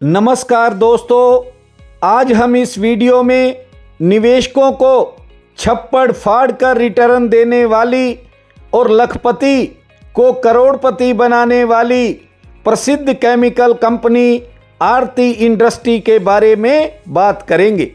नमस्कार दोस्तों, आज हम इस वीडियो में निवेशकों को छप्पड़ फाड़ कर रिटर्न देने वाली और लखपति को करोड़पति बनाने वाली प्रसिद्ध केमिकल कंपनी आरती इंडस्ट्री के बारे में बात करेंगे।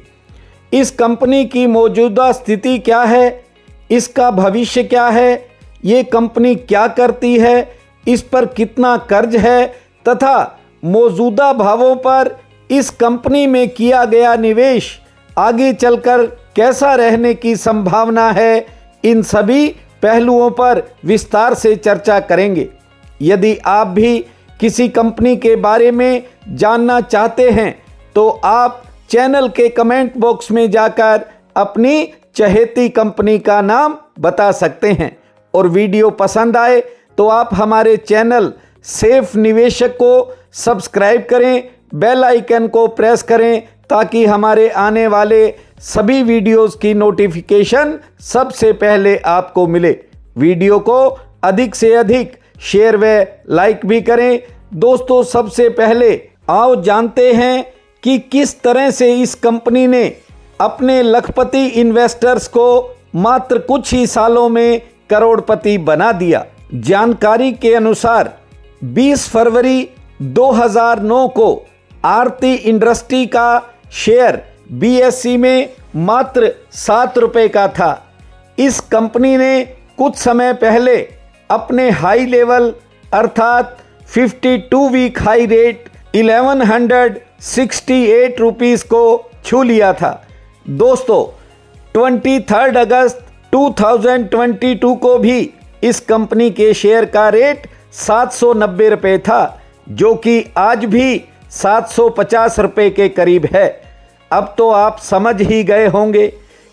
इस कंपनी की मौजूदा स्थिति क्या है, इसका भविष्य क्या है, ये कंपनी क्या करती है, इस पर कितना कर्ज है तथा मौजूदा भावों पर इस कंपनी में किया गया निवेश आगे चलकर कैसा रहने की संभावना है, इन सभी पहलुओं पर विस्तार से चर्चा करेंगे। यदि आप भी किसी कंपनी के बारे में जानना चाहते हैं तो आप चैनल के कमेंट बॉक्स में जाकर अपनी चहेती कंपनी का नाम बता सकते हैं और वीडियो पसंद आए तो आप हमारे चैनल सेफ निवेशक को सब्सक्राइब करें, बेल आइकन को प्रेस करें ताकि हमारे आने वाले सभी वीडियोस की नोटिफिकेशन सबसे पहले आपको मिले। वीडियो को अधिक से अधिक शेयर व लाइक भी करें। दोस्तों, सबसे पहले आओ जानते हैं कि किस तरह से इस कंपनी ने अपने लखपति इन्वेस्टर्स को मात्र कुछ ही सालों में करोड़पति बना दिया। जानकारी के अनुसार 20 फरवरी 2009 को आरती इंडस्ट्री का शेयर बीएसई में मात्र 7 रुपये का था। इस कंपनी ने कुछ समय पहले अपने हाई लेवल अर्थात 52 वीक हाई रेट 1168 रुपीस को छू लिया था। दोस्तों, 23 अगस्त 2022 को भी इस कंपनी के शेयर का रेट 790 रुपये था, जो कि आज भी 750 रुपये के करीब है। अब तो आप समझ ही गए होंगे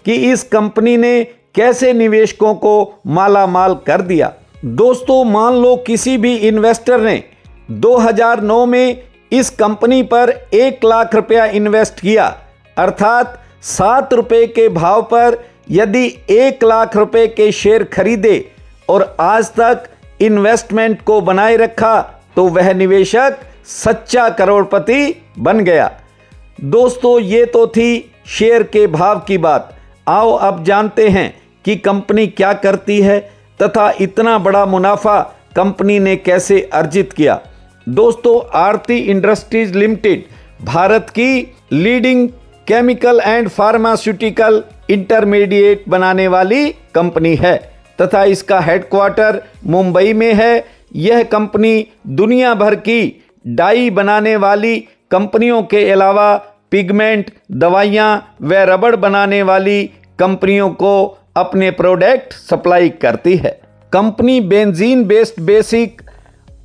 कि इस कंपनी ने कैसे निवेशकों को माला माल कर दिया। दोस्तों, मान लो किसी भी इन्वेस्टर ने 2009 में इस कंपनी पर 1 लाख रुपया इन्वेस्ट किया, अर्थात 7 रुपये के भाव पर यदि 1 लाख रुपये के शेयर खरीदे और आज तक इन्वेस्टमेंट को बनाए रखा तो वह निवेशक सच्चा करोड़पति बन गया। दोस्तों, ये तो थी शेयर के भाव की बात। आओ अब जानते हैं कि कंपनी क्या करती है तथा इतना बड़ा मुनाफा कंपनी ने कैसे अर्जित किया। दोस्तों, आरती इंडस्ट्रीज लिमिटेड भारत की leading chemical and pharmaceutical intermediate बनाने वाली कंपनी है तथा इसका हेडक्वार्टर मुंबई में है। यह कंपनी दुनिया भर की डाई बनाने वाली कंपनियों के अलावा पिगमेंट, दवाइयाँ व रबड़ बनाने वाली कंपनियों को अपने प्रोडक्ट सप्लाई करती है। कंपनी बेंजीन बेस्ड बेसिक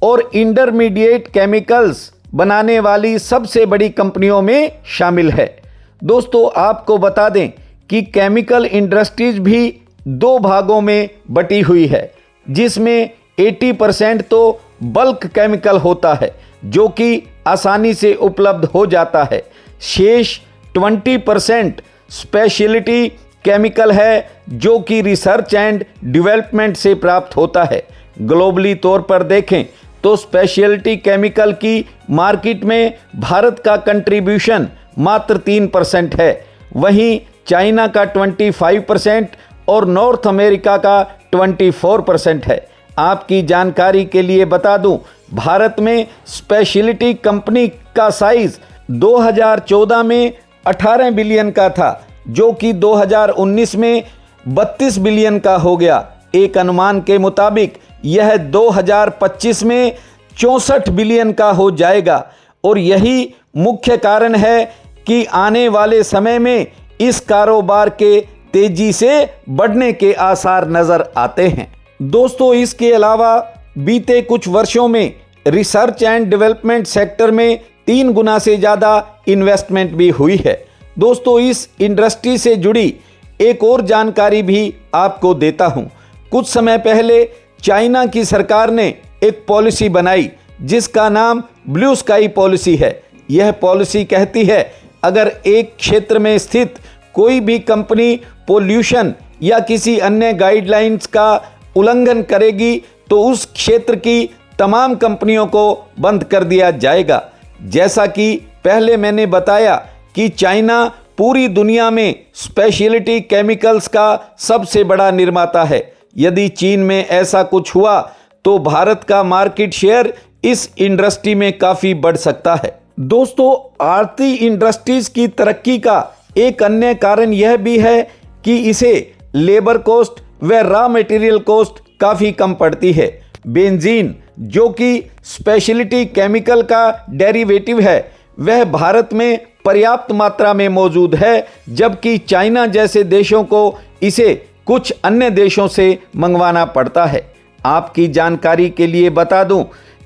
और इंटरमीडिएट केमिकल्स बनाने वाली सबसे बड़ी कंपनियों में शामिल है। दोस्तों, आपको बता दें कि केमिकल इंडस्ट्रीज भी 2 भागों में बटी हुई है, जिसमें 80% तो बल्क केमिकल होता है जो कि आसानी से उपलब्ध हो जाता है। शेष 20% स्पेशलिटी केमिकल है जो कि रिसर्च एंड डेवलपमेंट से प्राप्त होता है। ग्लोबली तौर पर देखें तो स्पेशलिटी केमिकल की मार्केट में भारत का कंट्रीब्यूशन मात्र 3% है, वहीं चाइना का 25% और नॉर्थ अमेरिका का 24% है। आपकी जानकारी के लिए बता दूं, भारत में स्पेशलिटी कंपनी का साइज 2014 में 18 बिलियन का था, जो कि 2019 में 32 बिलियन का हो गया। एक अनुमान के मुताबिक यह 2025 में 64 बिलियन का हो जाएगा और यही मुख्य कारण है कि आने वाले समय में इस कारोबार के तेजी से बढ़ने के आसार नजर आते हैं। दोस्तों, इसके अलावा बीते कुछ वर्षों में रिसर्च एंड डेवलपमेंट सेक्टर में 3 गुना से ज़्यादा इन्वेस्टमेंट भी हुई है। दोस्तों, इस इंडस्ट्री से जुड़ी एक और जानकारी भी आपको देता हूं। कुछ समय पहले चाइना की सरकार ने एक पॉलिसी बनाई जिसका नाम ब्लू स्काई पॉलिसी है। यह पॉलिसी कहती है अगर एक क्षेत्र में स्थित कोई भी कंपनी पोल्यूशन या किसी अन्य गाइडलाइंस का उल्लंघन करेगी तो उस क्षेत्र की तमाम कंपनियों को बंद कर दिया जाएगा। जैसा कि पहले मैंने बताया कि चाइना पूरी दुनिया में स्पेशलिटी केमिकल्स का सबसे बड़ा निर्माता है। यदि चीन में ऐसा कुछ हुआ तो भारत का मार्केट शेयर इस इंडस्ट्री में काफ़ी बढ़ सकता है। दोस्तों, आरती इंडस्ट्रीज की तरक्की का एक अन्य कारण यह भी है कि इसे लेबर कॉस्ट व रॉ मटेरियल कॉस्ट काफ़ी कम पड़ती है। बेंजीन, जो कि स्पेशलिटी केमिकल का डेरिवेटिव है, वह भारत में पर्याप्त मात्रा में मौजूद है, जबकि चाइना जैसे देशों को इसे कुछ अन्य देशों से मंगवाना पड़ता है। आपकी जानकारी के लिए बता दूं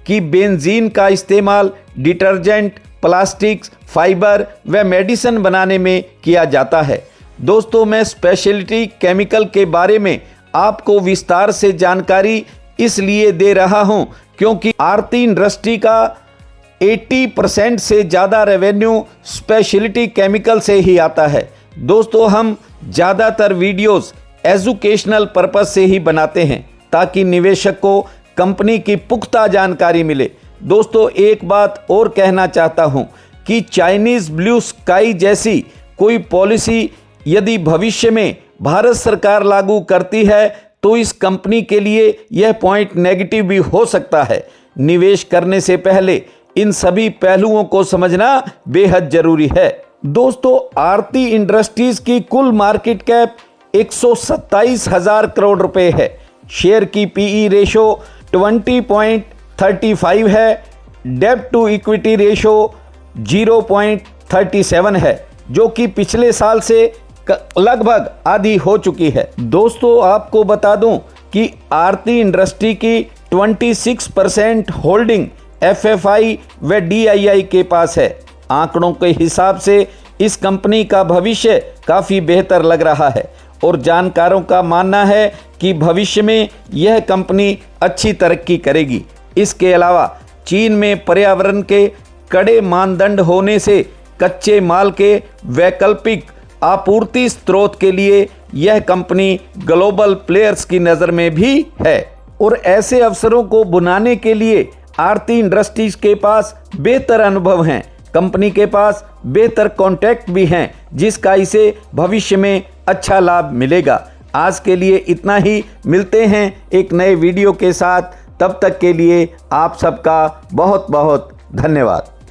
कि बेंजीन का इस्तेमाल डिटर्जेंट, प्लास्टिक्स, फाइबर व मेडिसिन बनाने में किया जाता है। दोस्तों, मैं स्पेशलिटी केमिकल के बारे में आपको विस्तार से जानकारी इसलिए दे रहा हूं क्योंकि आरती इंडस्ट्री का 80% से ज़्यादा रेवेन्यू स्पेशलिटी केमिकल से ही आता है। दोस्तों, हम ज़्यादातर वीडियोस एजुकेशनल पर्पस से ही बनाते हैं ताकि निवेशक को कंपनी की पुख्ता जानकारी मिले। दोस्तों, एक बात और कहना चाहता हूं कि चाइनीज़ ब्लू स्काई जैसी कोई पॉलिसी यदि भविष्य में भारत सरकार लागू करती है तो इस कंपनी के लिए यह पॉइंट नेगेटिव भी हो सकता है। निवेश करने से पहले इन सभी पहलुओं को समझना बेहद जरूरी है। दोस्तों, आरती इंडस्ट्रीज की कुल मार्केट कैप 127,000 करोड़ रुपए है। शेयर की पीई रेशो 20.35 है। डेब्ट टू इक्विटी रेशो 0.37 है, जो कि पिछले साल से लगभग आधी हो चुकी है। दोस्तों, आपको बता दूं कि आरती इंडस्ट्री की 26% होल्डिंग एफएफआई व डीआईआई के पास है। आंकड़ों के हिसाब से इस कंपनी का भविष्य काफ़ी बेहतर लग रहा है और जानकारों का मानना है कि भविष्य में यह कंपनी अच्छी तरक्की करेगी। इसके अलावा चीन में पर्यावरण के कड़े मानदंड होने से कच्चे माल के वैकल्पिक आपूर्ति स्रोत के लिए यह कंपनी ग्लोबल प्लेयर्स की नज़र में भी है और ऐसे अवसरों को बुनाने के लिए आरती इंडस्ट्रीज के पास बेहतर अनुभव हैं। कंपनी के पास बेहतर कॉन्टैक्ट भी हैं, जिसका इसे भविष्य में अच्छा लाभ मिलेगा। आज के लिए इतना ही। मिलते हैं एक नए वीडियो के साथ। तब तक के लिए आप सबका बहुत बहुत धन्यवाद।